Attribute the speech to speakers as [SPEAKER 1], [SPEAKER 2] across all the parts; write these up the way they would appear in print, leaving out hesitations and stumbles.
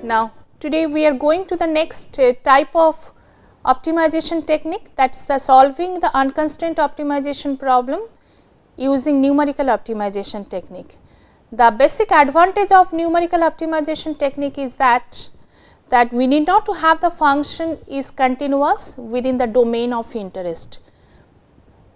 [SPEAKER 1] Now, today we are going to the next type of optimization technique, that is the solving the unconstrained optimization problem using numerical optimization technique. The basic advantage of numerical optimization technique is that we need not to have the function is continuous within the domain of interest.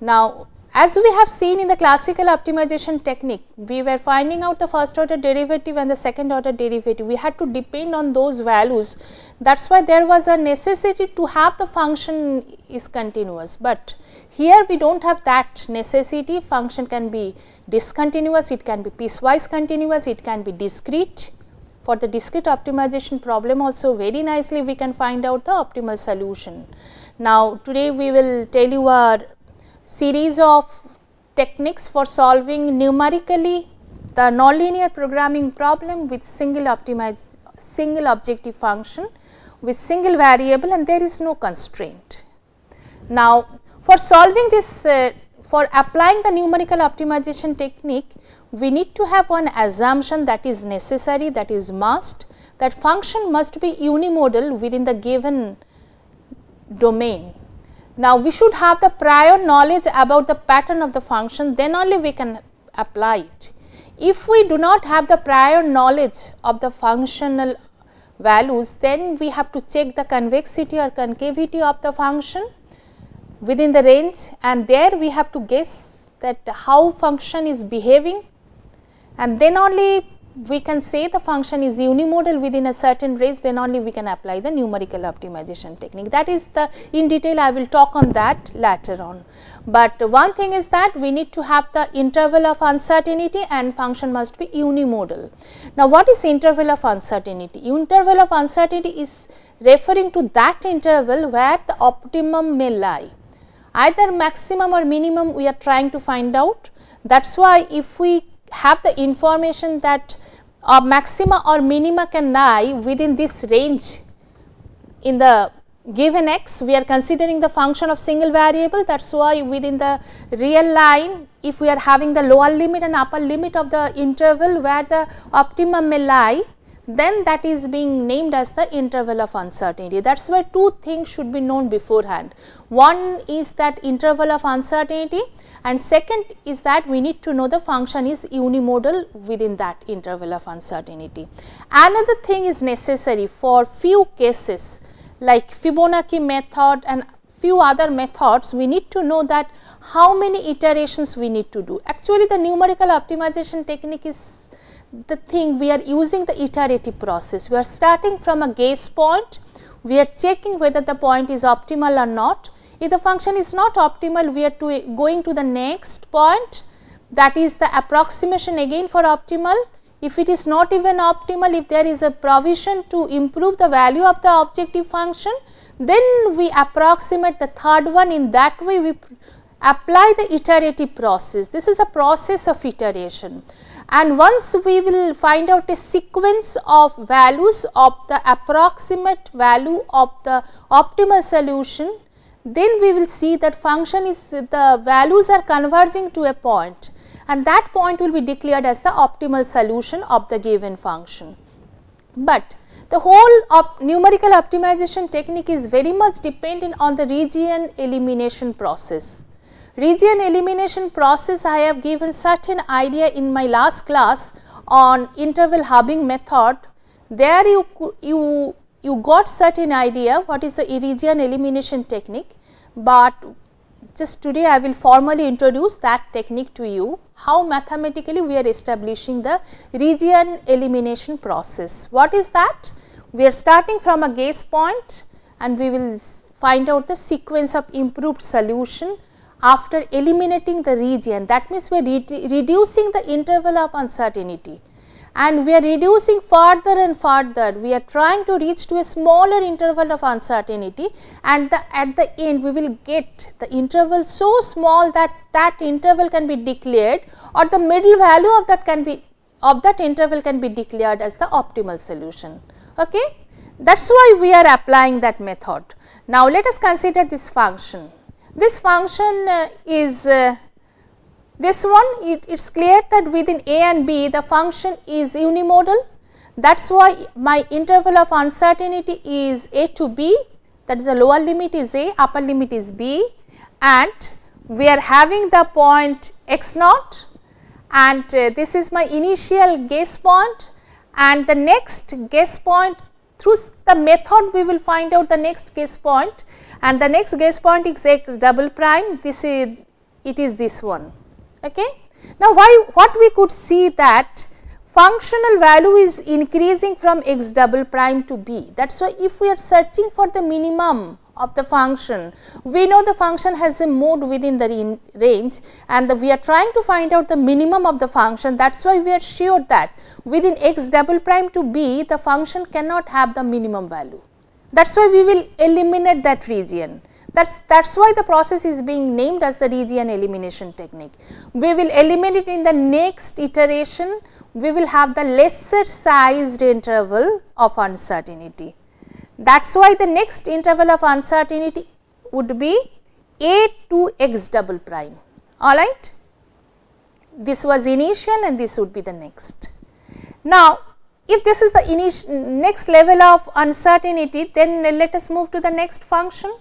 [SPEAKER 1] Now, as we have seen in the classical optimization technique, we were finding out the first order derivative and the second order derivative. We had to depend on those values. That is why there was a necessity to have the function is continuous, but here we do not have that necessity. Function can be discontinuous, it can be piecewise continuous, it can be discrete. For the discrete optimization problem also very nicely we can find out the optimal solution. Now, today we will tell you a series of techniques for solving numerically the nonlinear programming problem with single objective function with single variable and there is no constraint. Now, for solving this, for applying the numerical optimization technique, we need to have one assumption that is necessary, that is must, that function must be unimodal within the given domain. Now, we should have the prior knowledge about the pattern of the function, then only we can apply it. If we do not have the prior knowledge of the functional values, then we have to check the convexity or concavity of the function within the range, and there we have to guess that how function is behaving, and then only we can say the function is unimodal within a certain range, then only we can apply the numerical optimization technique. That is the in detail, I will talk on that later on. But one thing is that we need to have the interval of uncertainty and function must be unimodal. Now, what is interval of uncertainty? Interval of uncertainty is referring to that interval where the optimum may lie. Either maximum or minimum we are trying to find out. That is why if we have the information that maxima or minima can lie within this range in the given x, we are considering the function of single variable. That is why within the real line, if we are having the lower limit and upper limit of the interval where the optimum may lie, then that is being named as the interval of uncertainty. That is why two things should be known beforehand. One is that interval of uncertainty, and second is that we need to know the function is unimodal within that interval of uncertainty. Another thing is necessary for few cases like Fibonacci method and few other methods, we need to know that how many iterations we need to do. Actually, the numerical optimization technique is the thing we are using the iterative process. We are starting from a guess point, we are checking whether the point is optimal or not. If the function is not optimal, we are going to the next point, that is the approximation again for optimal. If it is not even optimal, if there is a provision to improve the value of the objective function, then we approximate the third one. In that way we apply the iterative process. This is a process of iteration. And once we will find out a sequence of values of the approximate value of the optimal solution, then we will see that function is the values are converging to a point, and that point will be declared as the optimal solution of the given function. But the whole numerical optimization technique is very much dependent on the region elimination process. Region elimination process, I have given certain idea in my last class on interval hubbing method. There you got certain idea what is the region elimination technique, but just today I will formally introduce that technique to you, how mathematically we are establishing the region elimination process. What is that? We are starting from a guess point and we will find out the sequence of improved solution after eliminating the region. That means we are reducing the interval of uncertainty, and we are reducing further and further. We are trying to reach to a smaller interval of uncertainty, and at the end we will get the interval so small that that interval can be declared, or the middle value of that interval can be declared as the optimal solution. Okay? That is why we are applying that method. Now, let us consider this function. This function is this one. It is clear that within a and b the function is unimodal. That is why my interval of uncertainty is a to b, that is the lower limit is a, upper limit is b, and we are having the point x naught, and this is my initial guess point, and the next guess point through the method we will find out the next guess point, and the next guess point is x double prime, this is it is this one. Okay. Now, what we could see that functional value is increasing from x double prime to b. That is why if we are searching for the minimum of the function, we know the function has a mode within the range, and we are trying to find out the minimum of the function. That is why we are sure that within x double prime to b the function cannot have the minimum value. That is why we will eliminate that region. That is why the process is being named as the region elimination technique. We will eliminate in the next iteration, we will have the lesser sized interval of uncertainty. That is why the next interval of uncertainty would be a to x double prime, alright. This was initial and this would be the next. Now, if this is the next level of uncertainty, then let us move to the next function.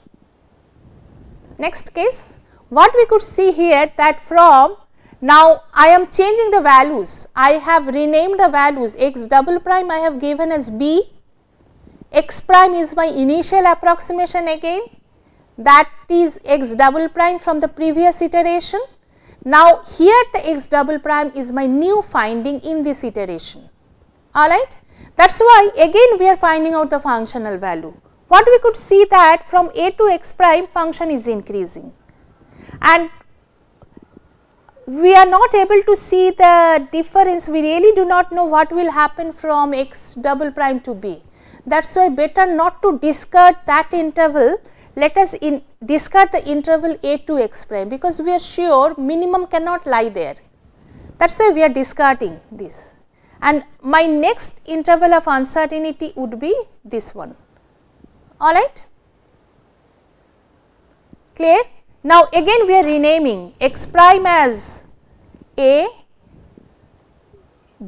[SPEAKER 1] Next case, what we could see here that from now I am changing the values, I have renamed the values, x double prime I have given as b, x prime is my initial approximation again, that is x double prime from the previous iteration. Now, here the x double prime is my new finding in this iteration, alright. That is why again we are finding out the functional value. What we could see that from a to x prime function is increasing, and we are not able to see the difference, we really do not know what will happen from x double prime to b. That is why better not to discard that interval, let us discard the interval a to x prime, because we are sure minimum cannot lie there. That is why we are discarding this, and my next interval of uncertainty would be this one. Alright, clear? Now, again we are renaming x prime as a,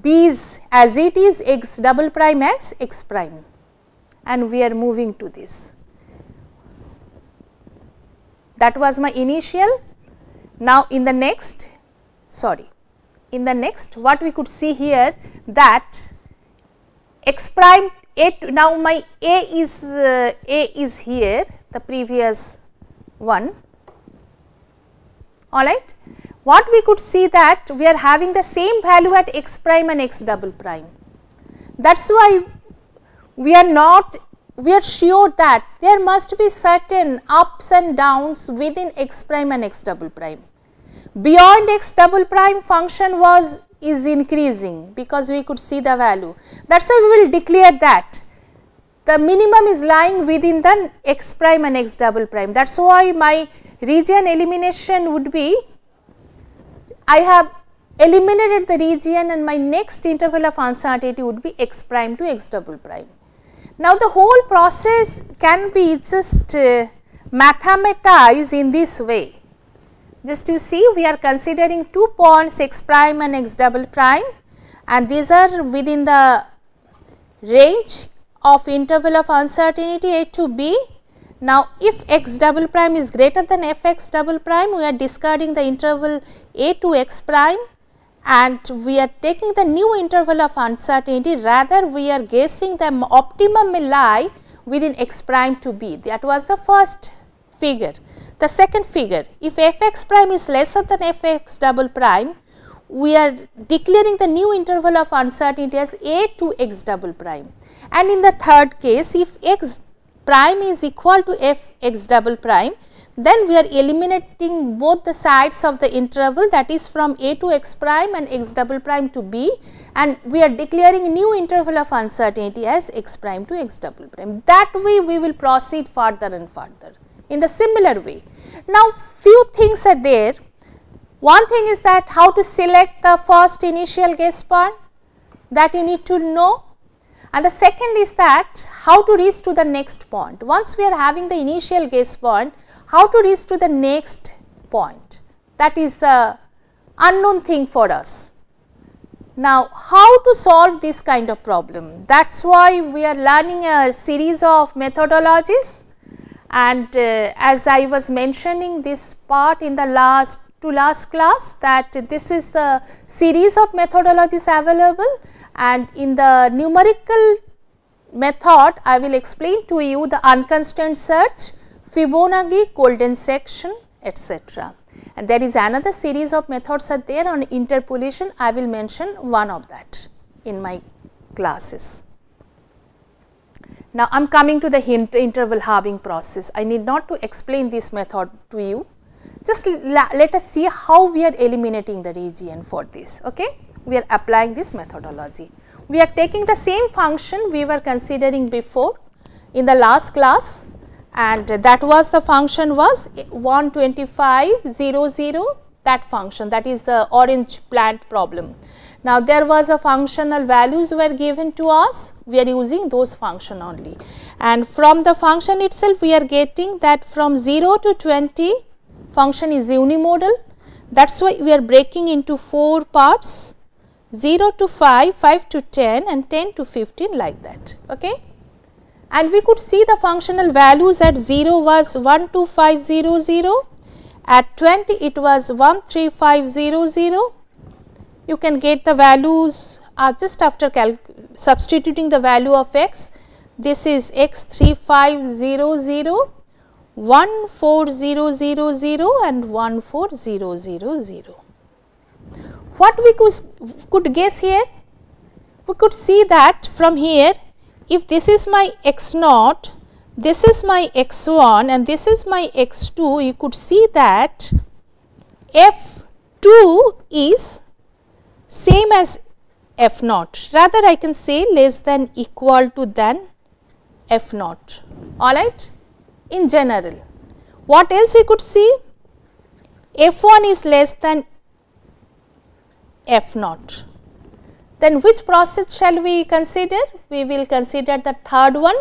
[SPEAKER 1] b is as it is, x double prime as x prime, and we are moving to this. That was my initial. Now, in the next, what we could see here that x prime now my a is here, the previous one, alright. What we could see that we are having the same value at x prime and x double prime. That is why we are sure that there must be certain ups and downs within x prime and x double prime. Beyond x double prime function is increasing, because we could see the value. That is why we will declare that the minimum is lying within the x prime and x double prime. That is why my region elimination would be, I have eliminated the region and my next interval of uncertainty would be x prime to x double prime. Now, the whole process can be just mathematized in this way. Just you see, we are considering 2 points x prime and x double prime, and these are within the range of interval of uncertainty a to b. Now, if x double prime is greater than f x double prime, we are discarding the interval a to x prime, and we are taking the new interval of uncertainty, rather we are guessing the optimum may lie within x prime to b. That was the first figure. The second figure, if f x prime is lesser than f x double prime, we are declaring the new interval of uncertainty as a to x double prime. And in the third case, if x prime is equal to f x double prime, then we are eliminating both the sides of the interval, that is from a to x prime and x double prime to b, and we are declaring a new interval of uncertainty as x prime to x double prime. That way we will proceed further and further in the similar way. Now, few things are there. One thing is that how to select the first initial guess point, that you need to know, and the second is that how to reach to the next point. Once we are having the initial guess point, how to reach to the next point, that is the unknown thing for us. Now, how to solve this kind of problem? That is why we are learning a series of methodologies, and as I was mentioning this part in the last class, that this is the series of methodologies available, and in the numerical method I will explain to you the unconstrained search, Fibonacci, golden section, etc. And there is another series of methods are there on interpolation. I will mention one of that in my classes. Now, I am coming to the interval halving process. I need not to explain this method to you. Just let us see how we are eliminating the region for this. Okay? We are applying this methodology. We are taking the same function we were considering before in the last class, and that was the function was 125 0 0, that function, that is the orange plant problem. Now, there was a functional values were given to us, we are using those function only, and from the function itself we are getting that from 0 to 20 function is unimodal. That is why we are breaking into 4 parts, 0 to 5, 5 to 10 and 10 to 15, like that. Okay? And we could see the functional values at 0 was 12500, at 20 it was 13500. You can get the values just after substituting the value of x. This is x 3500, 14000 and 14000. What we could guess here? We could see that from here, if this is my x naught, this is my x1 and this is my x2, you could see that f2 is same as f naught, rather I can say less than equal to than f naught, alright, in general. What else we could see? f1 is less than f naught. Then which process shall we consider? We will consider the third one,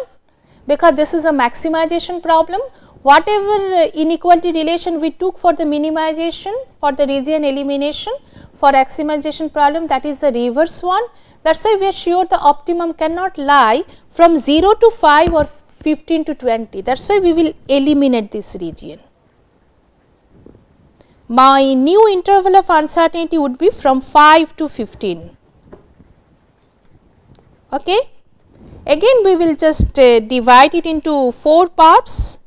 [SPEAKER 1] because this is a maximization problem. Whatever inequality relation we took for the minimization, for the region elimination, for maximization problem, that is the reverse one. That is why we are sure the optimum cannot lie from 0 to 5 or 15 to 20. That is why we will eliminate this region. My new interval of uncertainty would be from 5 to 15. Okay. Again we will just divide it into 4 parts,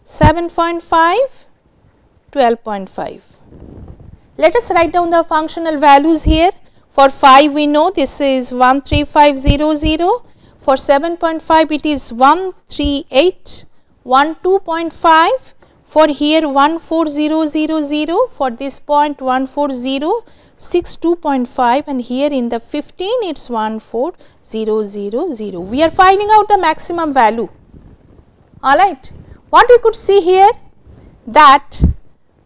[SPEAKER 1] 7.5, 12.5. Let us write down the functional values here. For 5 we know this is 13500, for 7.5 it is 13812.5, for here 14000, for this point 14062.5, and here in the 15 it is 14000. We are finding out the maximum value. Alright. What we could see here, that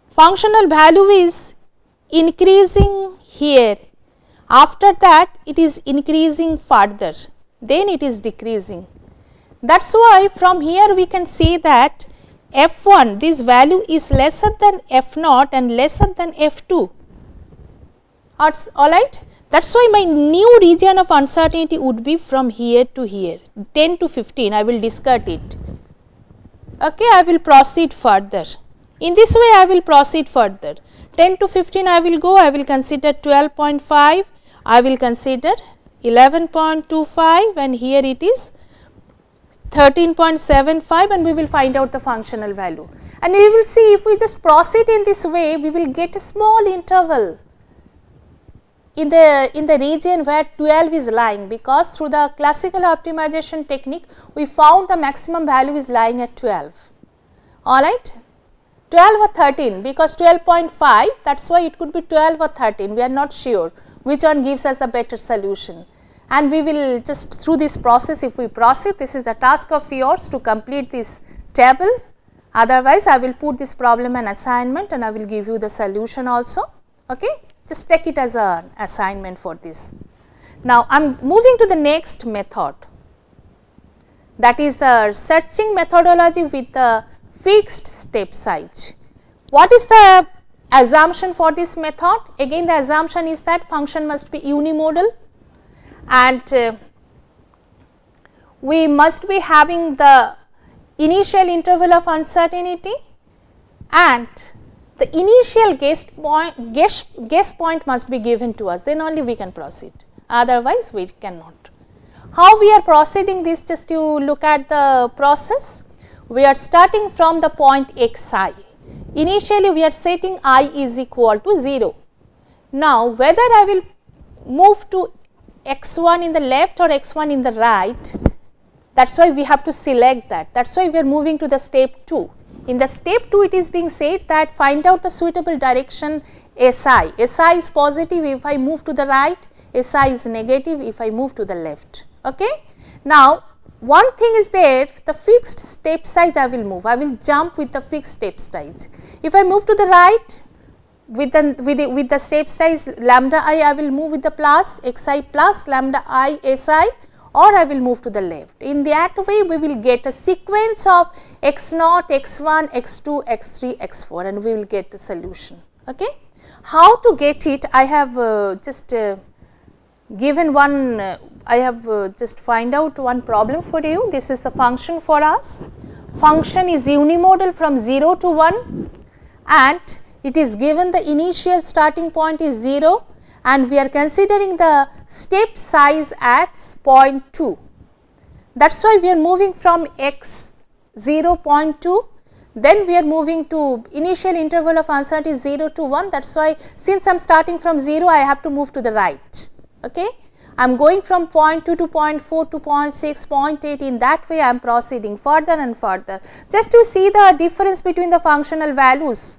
[SPEAKER 1] functional value is increasing here, after that it is increasing further, then it is decreasing. That is why from here we can say that f1, this value is lesser than f0 and lesser than f2. Alright. That is why my new region of uncertainty would be from here to here, 10 to 15, I will discard it. Okay, I will proceed further. In this way I will proceed further. 10 to 15 I will go, I will consider 12.5, I will consider 11.25, and here it is 13.75, and we will find out the functional value. And we will see, if we just proceed in this way, we will get a small interval in the region where 12 is lying, because through the classical optimization technique we found the maximum value is lying at 12. Alright, 12 or 13, because 12.5, that is why it could be 12 or 13, we are not sure which one gives us the better solution. And we will just through this process, if we proceed, this is the task of yours to complete this table. Otherwise, I will put this problem an assignment and I will give you the solution also. Okay? Just take it as an assignment for this. Now, I am moving to the next method, that is the searching methodology with the fixed step size. What is the assumption for this method. Again the assumption is that function must be unimodal, and we must be having the initial interval of uncertainty, and the initial guess point must be given to us, then only we can proceed, otherwise we cannot. How we are proceeding this, just to look at the process. We are starting from the point xi. Initially we are setting I is equal to 0. Now whether I will move to x1 in the left or x1 in the right, that is why we have to select that. That is why we are moving to the step 2. In the step 2 it is being said that find out the suitable direction Si. Si is positive if I move to the right, Si is negative if I move to the left. Okay. Now one thing is there, the fixed step size I will move, I will jump with the fixed step size. If I move to the right with the step size lambda I will move with the plus xi plus lambda I Si, or I will move to the left. In that way we will get a sequence of x0, x1, x2, x3, x4, and we will get the solution. Okay. How to get it? I have just given one, I have just find out one problem for you. This is the function for us. Function is unimodal from 0 to 1, and it is given the initial starting point is 0, and we are considering the step size at point 2. That is why we are moving from x 0.2, then we are moving to initial interval of uncertainty 0 to 1. That is why since I am starting from 0, I have to move to the right. Okay. I am going from point 2 to point 4 to point 6, point 8, in that way I am proceeding further and further. Just to see the difference between the functional values,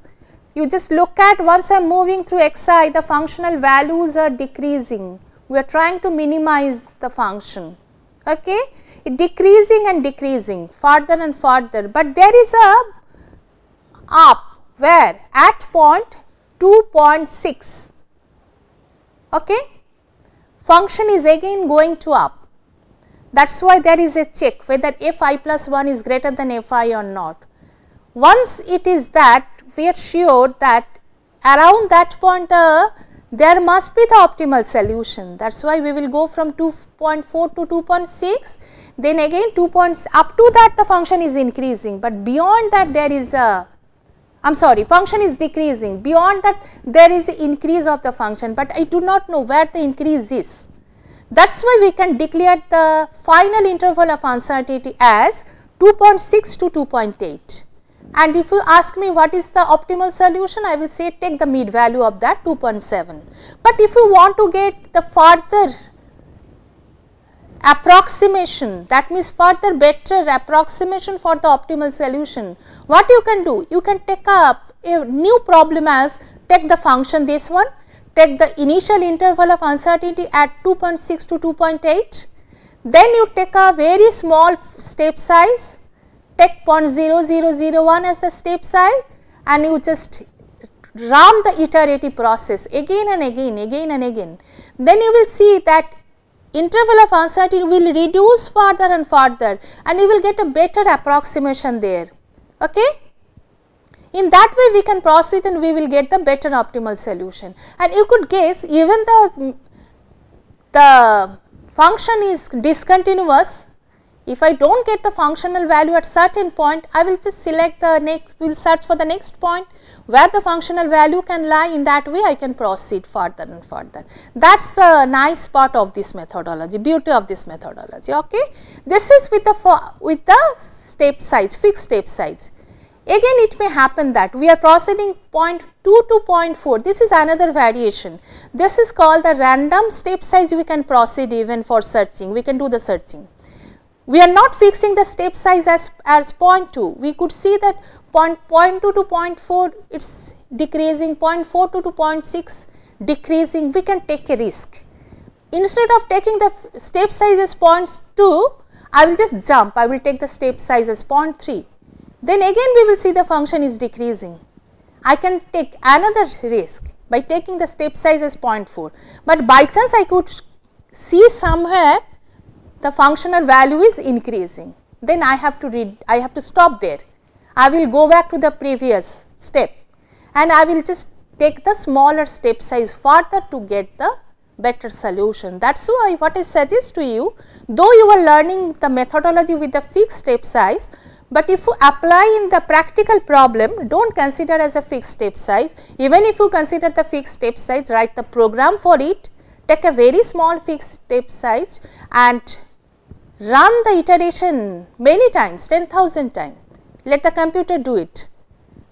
[SPEAKER 1] you just look at, once I am moving through xi, the functional values are decreasing. We are trying to minimize the function. Okay. It decreasing and decreasing further and further, but there is a up where at point 2.6. Okay. Function is again going to up. That is why there is a check whether fi plus 1 is greater than fi or not. Once it is that, we are sure that around that point there must be the optimal solution. That is why we will go from 2.4 to 2.6, then again up to that the function is increasing, but beyond that there is a, I am sorry, function is decreasing, beyond that there is an increase of the function, but I do not know where the increase is. That is why we can declare the final interval of uncertainty as 2.6 to 2.8. And if you ask me what is the optimal solution, I will say take the mid value of that 2.7. But if you want to get the further approximation, that means further better approximation for the optimal solution, what you can do? You can take up a new problem as, take the function this one, take the initial interval of uncertainty at 2.6 to 2.8, then you take a very small step size, take 0.0001 as the step size, and you just run the iterative process again and again, then you will see that interval of uncertainty will reduce further and further, and you will get a better approximation there. Okay. In that way we can proceed and we will get the better optimal solution. And you could guess, even the function is discontinuous, if I do not get the functional value at certain point, I will just select the next, we will search for the next point where the functional value can lie. In that way I can proceed further and further. That is the nice part of this methodology, beauty of this methodology. Okay. This is with the step size, fixed step size. Again it may happen that we are proceeding point 2 to point 4, this is another variation. This is called the random step size. We can proceed even for searching, we can do the searching. We are not fixing the step size as point 2. We could see that point 2 to point 4 it is decreasing, point 4 to 0.6 decreasing. We can take a risk. Instead of taking the step size as 0.2, I will just jump, I will take the step size as 0.3. Then again we will see the function is decreasing. I can take another risk by taking the step size as 0.4, but by chance I could see somewhere the functional value is increasing, then I have to stop there. I will go back to the previous step and I will just take the smaller step size further to get the better solution. That is why what I suggest to you, though you are learning the methodology with the fixed step size, but if you apply in the practical problem, do not consider as a fixed step size. Even if you consider the fixed step size, write the program for it, take a very small fixed step size and run the iteration many times, 10,000 times, let the computer do it.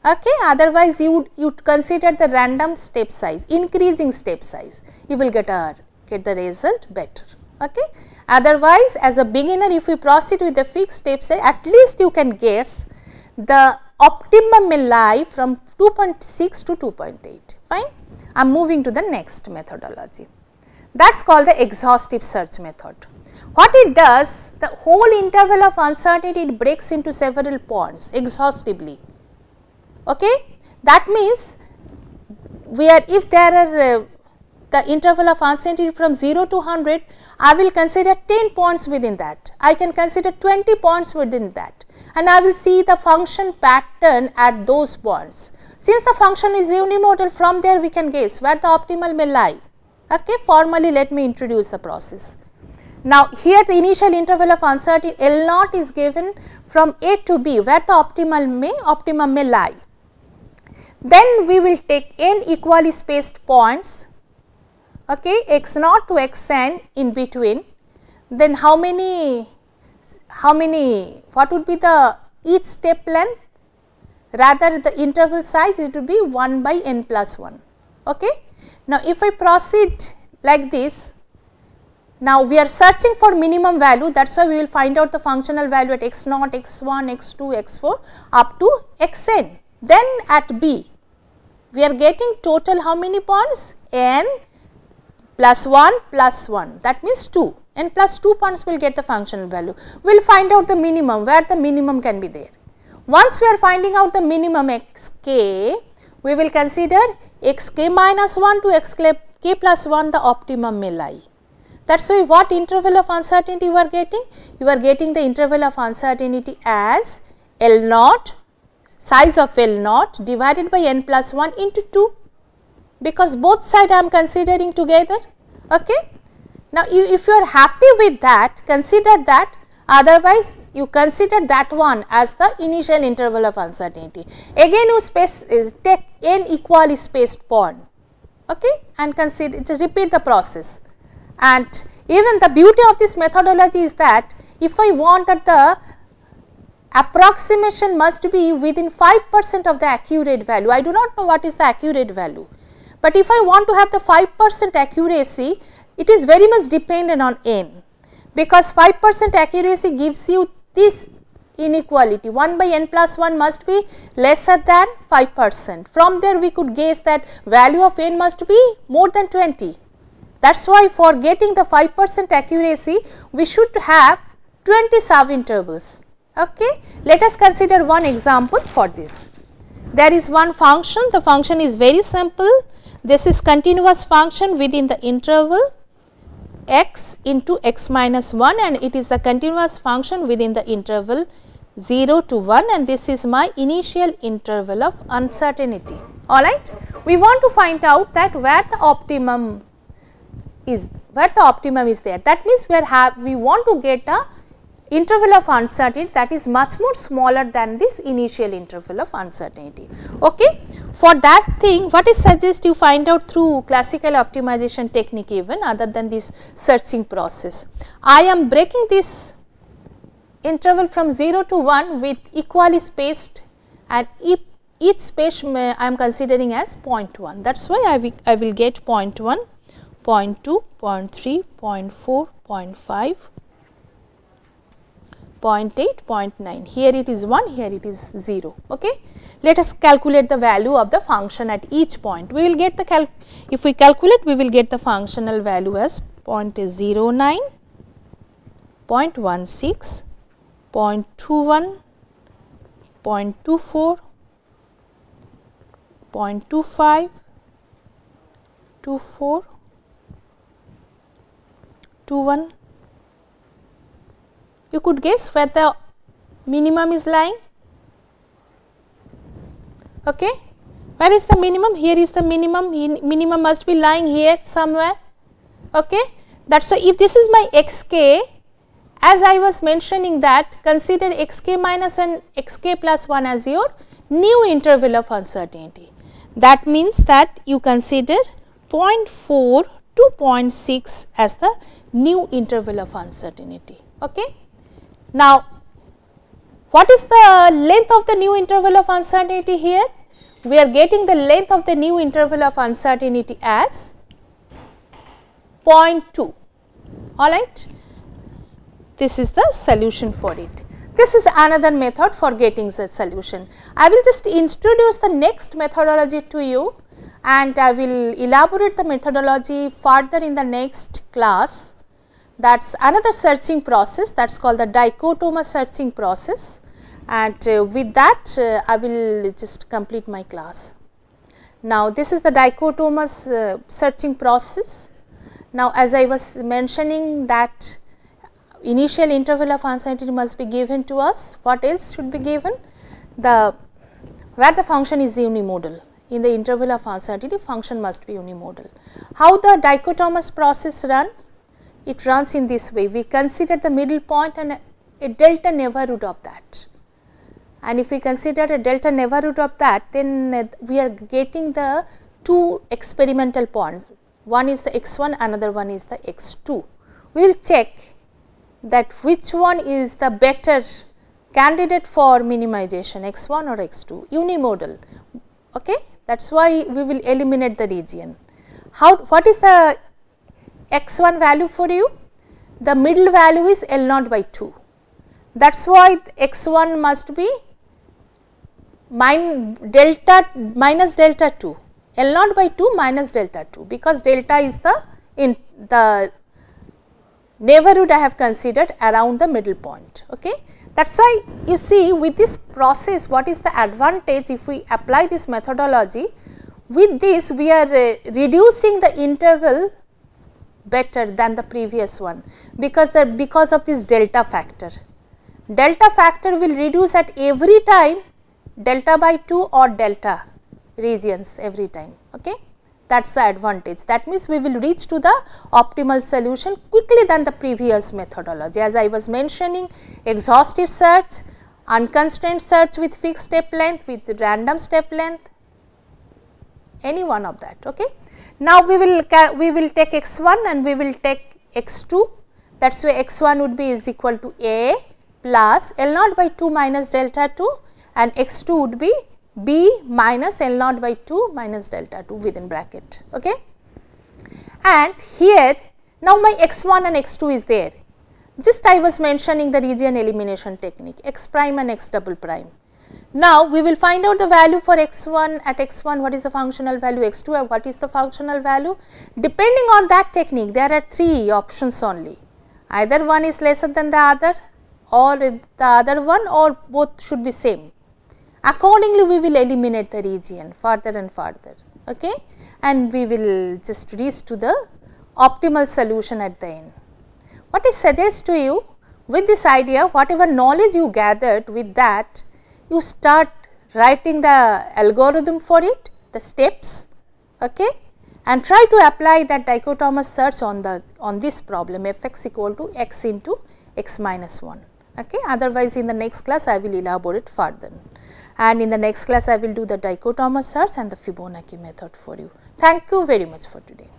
[SPEAKER 1] Okay. Otherwise, you would consider the random step size, increasing step size, you will get the result better. Okay. Otherwise, as a beginner, if you proceed with the fixed step size, at least you can guess the optimum may lie from 2.6 to 2.8. Fine. I am moving to the next methodology. That is called the exhaustive search method. What it does, the whole interval of uncertainty, it breaks into several points exhaustively. Okay. That means, where if there are the interval of uncertainty from 0 to 100, I will consider 10 points within that, I can consider 20 points within that, and I will see the function pattern at those points. Since the function is unimodal, from there we can guess where the optimal may lie. Okay. Formally, let me introduce the process. Now, here the initial interval of uncertainty L naught is given from A to B, where the optimum may lie. Then we will take n equally spaced points, okay, x naught to x n in between. Then how many, what would be the each step length? Rather, the interval size, it will be 1 by n plus 1. Okay. Now, if I proceed like this, now we are searching for minimum value, that is why we will find out the functional value at x naught, x 1, x 2, x 4 up to x n. Then at B, we are getting total how many points? N plus 1 plus 1, that means 2, n plus 2 points will get the functional value. We will find out the minimum, where the minimum can be there. Once we are finding out the minimum x k, we will consider x k minus 1 to x k plus 1 the optimum may lie. That is why what interval of uncertainty you are getting? You are getting the interval of uncertainty as L naught, size of L naught divided by n plus 1 into 2, because both sides I am considering together. Okay. Now, if you are happy with that, consider that, otherwise you consider that one as the initial interval of uncertainty. Again you take n equally spaced point, okay, and consider repeat the process. And even the beauty of this methodology is that if I want that the approximation must be within 5% of the accurate value, I do not know what is the accurate value, but if I want to have the 5% accuracy, it is very much dependent on n, because 5% accuracy gives you this inequality, 1 by n plus 1 must be lesser than 5%. From there we could guess that value of n must be more than 20. That is why for getting the 5% accuracy, we should have 20 subintervals. Okay. Let us consider one example for this. There is one function, the function is very simple. This is continuous function within the interval x into x minus 1, and it is the continuous function within the interval 0 to 1, and this is my initial interval of uncertainty. Alright. We want to find out that where the optimum is there. That means we want to get a interval of uncertainty that is much more smaller than this initial interval of uncertainty. Okay. For that thing, what is suggest you find out through classical optimization technique even other than this searching process. I am breaking this interval from 0 to 1 with equally spaced, and each space I am considering as 0.1. That is why I will get 0.1, 0.2, 0.3, 0.4, 0.5, 0.8, 0.9. Here it is 1, here it is 0. Okay. Let us calculate the value of the function at each point. We will get the if we calculate, we will get the functional value as 0.09, 0.16, 0.21, 0.24, 0.25, 24, 21. You could guess where the minimum is lying. Okay. Where is the minimum? Here is the minimum. Minimum must be lying here somewhere. Okay. That's why if this is my xk, as I was mentioning that, consider xk minus and xk plus 1 as your new interval of uncertainty. That means that you consider 0.4 to 0.6 as the new interval of uncertainty. Okay. Now, what is the length of the new interval of uncertainty here? We are getting the length of the new interval of uncertainty as 0.2, alright. This is the solution for it. This is another method for getting the solution. I will just introduce the next methodology to you, and I will elaborate the methodology further in the next class. That is another searching process, that is called the dichotomous searching process, and with that I will just complete my class. Now, this is the dichotomous searching process. Now, as I was mentioning that initial interval of uncertainty must be given to us. What else should be given? Where the function is unimodal. In the interval of uncertainty, function must be unimodal. How the dichotomous process runs? It runs in this way. We consider the middle point and a delta neighborhood of that. And if we consider a delta neighborhood of that, then we are getting the two experimental points. One is the x1, another one is the x2. We will check that which one is the better candidate for minimization, x1 or x2, unimodal. Okay? That is why we will eliminate the region. What is the x1 value for you? The middle value is L0 by 2. That is why x1 must be minus delta 2, L0 by 2 minus delta 2, because delta is the neighborhood I have considered around the middle point. Okay. That is why you see with this process, what is the advantage if we apply this methodology? With this we are reducing the interval better than the previous one, because of this delta factor. Delta factor will reduce at every time delta by 2 or delta regions every time. Okay. That is the advantage. That means we will reach to the optimal solution quickly than the previous methodology. As I was mentioning, exhaustive search, unconstrained search with fixed step length, with random step length, any one of that. Okay. Now, we will take x1 and we will take x2. That is why x1 would be is equal to a plus L0 by 2 minus delta 2, and x2 would be b minus L0 by 2 minus delta 2 within bracket. Okay. And here now my x1 and x2 is there. Just I was mentioning the region elimination technique, x prime and x double prime. Now, we will find out the value for x1 at x1, what is the functional value, x2 and what is the functional value. Depending on that technique, there are three options only. Either one is lesser than the other, or the other one, or both should be same. Accordingly, we will eliminate the region further and further. Okay. And we will just reach to the optimal solution at the end. What I suggest to you, with this idea, whatever knowledge you gathered with that, you start writing the algorithm for it, the steps, okay, and try to apply that dichotomous search on this problem fx equal to x into x minus 1. Okay. Otherwise, in the next class I will elaborate further, and in the next class I will do the dichotomous search and the Fibonacci method for you. Thank you very much for today.